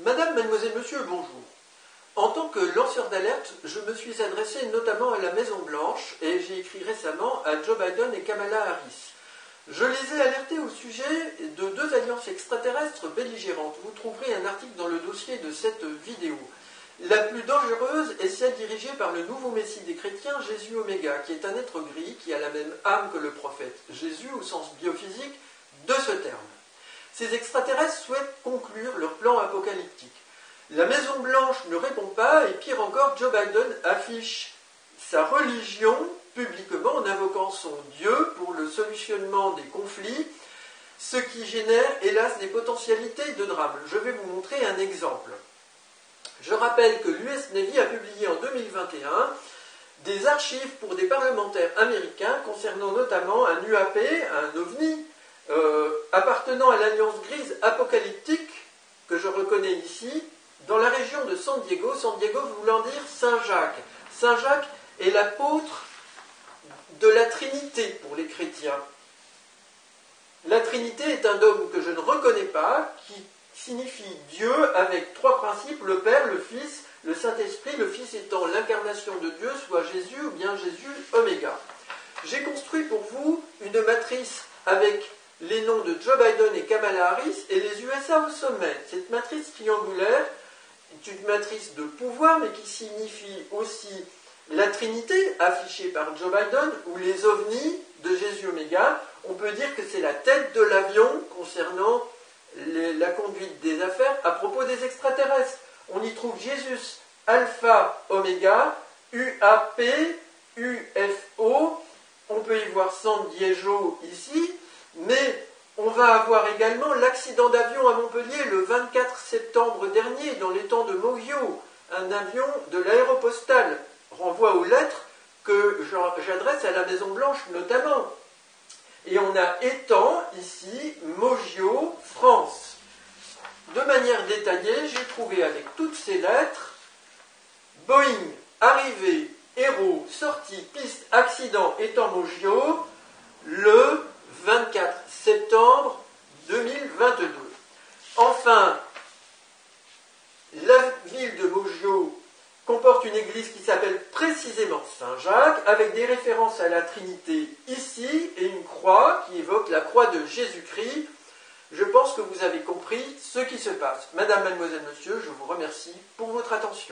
Madame, mademoiselle, monsieur, bonjour. En tant que lanceur d'alerte, je me suis adressé notamment à la Maison-Blanche et j'ai écrit récemment à Joe Biden et Kamala Harris. Je les ai alertés au sujet de deux alliances extraterrestres belligérantes. Vous trouverez un article dans le dossier de cette vidéo. La plus dangereuse est celle dirigée par le nouveau messie des chrétiens, Jésus Oméga, qui est un être gris qui a la même âme que le prophète. Jésus au sens biophysique de ce terme. Ces extraterrestres souhaitent conclure leur plan apocalyptique. La Maison-Blanche ne répond pas et pire encore, Joe Biden affiche sa religion publiquement en invoquant son Dieu pour le solutionnement des conflits, ce qui génère hélas des potentialités de drame. Je vais vous montrer un exemple. Je rappelle que l'US Navy a publié en 2021 des archives pour des parlementaires américains concernant notamment un UAP, un OVNI, appartenant à l'Alliance grise apocalyptique, que je reconnais ici, dans la région de San Diego voulant dire Saint-Jacques. Saint-Jacques est l'apôtre de la Trinité pour les chrétiens. La Trinité est un dogme que je ne reconnais pas, qui signifie Dieu avec trois principes, le Père, le Fils, le Saint-Esprit, le Fils étant l'incarnation de Dieu, soit Jésus ou bien Jésus Oméga. J'ai construit pour vous une matrice avec les noms de Joe Biden et Kamala Harris et les USA au sommet. Cette matrice triangulaire est une matrice de pouvoir, mais qui signifie aussi la Trinité, affichée par Joe Biden, ou les ovnis de Jésus Oméga. On peut dire que c'est la tête de l'avion concernant la conduite des affaires à propos des extraterrestres. On y trouve Jésus, Alpha, Oméga, UAP, UFO. On peut y voir San Diego ici, mais on va avoir également l'accident d'avion à Montpellier le 24 septembre dernier, dans l'étang de Mogio, un avion de l'aéropostale, renvoie aux lettres que j'adresse à la Maison-Blanche notamment. Et on a étang ici, Mogio, France. De manière détaillée, j'ai trouvé avec toutes ces lettres Boeing, arrivée, héros, sortie, piste, accident, étang Mogio, le 24 septembre 2022. Enfin, la ville de Mogio comporte une église qui s'appelle précisément Saint-Jacques, avec des références à la Trinité ici, et une croix qui évoque la croix de Jésus-Christ. Je pense que vous avez compris ce qui se passe. Madame, mademoiselle, monsieur, je vous remercie pour votre attention.